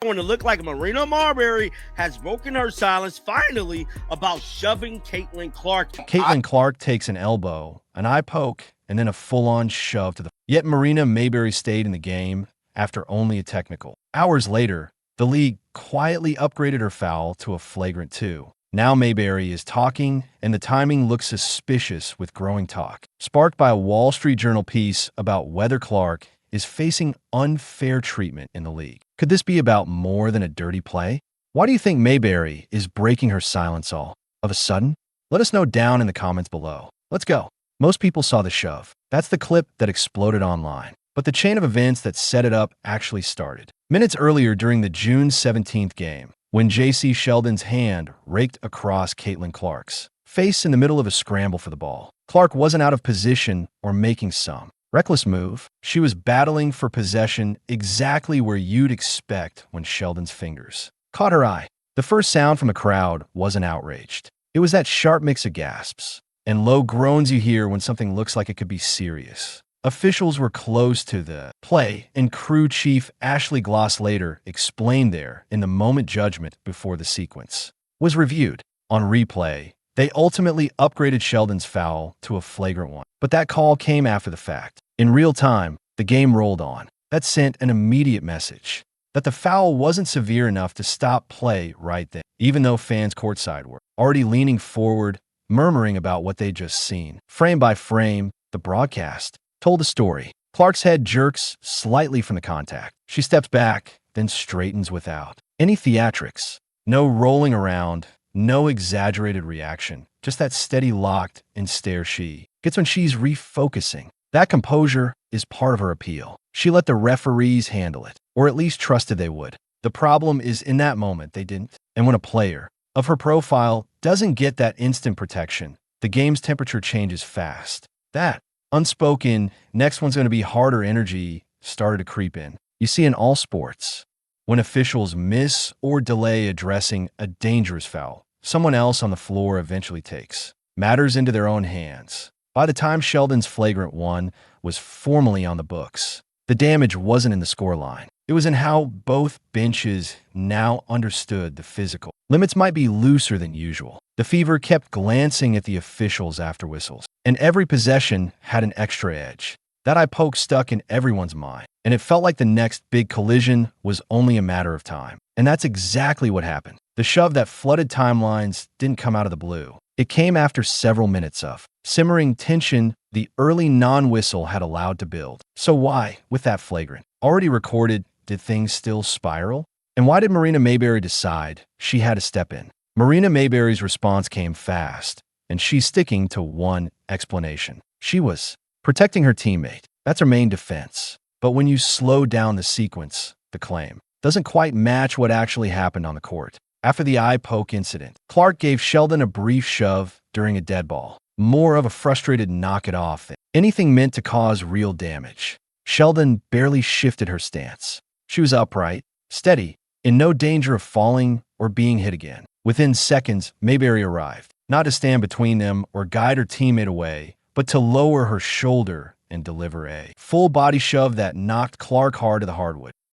When it looked like Marina Mabrey has broken her silence finally about shoving Caitlin Clark. Caitlin Clark takes an elbow, an eye poke, and then a full-on shove to the... Yet Marina Mabrey stayed in the game after only a technical. Hours later, the league quietly upgraded her foul to a flagrant 2. Now Mabrey is talking, and the timing looks suspicious with growing talk, sparked by a Wall Street Journal piece about whether Clark is facing unfair treatment in the league. Could this be about more than a dirty play? Why do you think Mabrey is breaking her silence all of a sudden? Let us know down in the comments below. Let's go. Most people saw the shove. That's the clip that exploded online. But the chain of events that set it up actually started minutes earlier during the June 17th game, when J.C. Sheldon's hand raked across Caitlin Clark's face in the middle of a scramble for the ball. Clark wasn't out of position or making some reckless move. She was battling for possession exactly where you'd expect when Sheldon's fingers caught her eye. The first sound from the crowd wasn't outraged. It was that sharp mix of gasps and low groans you hear when something looks like it could be serious. Officials were close to the play, and crew chief Ashley Glosslater explained there in the moment judgment before the sequence was reviewed. On replay, they ultimately upgraded Sheldon's foul to a flagrant 1. But that call came after the fact. In real time, the game rolled on. That sent an immediate message that the foul wasn't severe enough to stop play right then, even though fans courtside were already leaning forward, murmuring about what they'd just seen. Frame by frame, the broadcast told the story. Clark's head jerks slightly from the contact. She steps back, then straightens without any theatrics. No rolling around, no exaggerated reaction, just that steady locked and stare she gets when she's refocusing. That composure is part of her appeal. She let the referees handle it, or at least trusted they would. The problem is in that moment they didn't. And when a player of her profile doesn't get that instant protection, the game's temperature changes fast. That unspoken, next one's going to be harder energy started to creep in. You see in all sports, when officials miss or delay addressing a dangerous foul, someone else on the floor eventually takes matters into their own hands. By the time Sheldon's flagrant 1 was formally on the books, the damage wasn't in the scoreline. It was in how both benches now understood the physical limits might be looser than usual. The Fever kept glancing at the officials after whistles, and every possession had an extra edge. That eye poke stuck in everyone's mind, and it felt like the next big collision was only a matter of time. And that's exactly what happened. The shove that flooded timelines didn't come out of the blue. It came after several minutes of simmering tension the early non-whistle had allowed to build. So why, with that flagrant already recorded, did things still spiral? And why did Marina Mabrey decide she had to step in? Marina Mabrey's response came fast, and she's sticking to one explanation. She was protecting her teammate. That's her main defense. But when you slow down the sequence, the claim doesn't quite match what actually happened on the court. After the eye poke incident, Clark gave Sheldon a brief shove during a dead ball, more of a frustrated knock it off than anything meant to cause real damage. Sheldon barely shifted her stance. She was upright, steady, in no danger of falling or being hit again. Within seconds, Mabrey arrived, not to stand between them or guide her teammate away, but to lower her shoulder and deliver a full body shove that knocked Clark hard to the hardwood.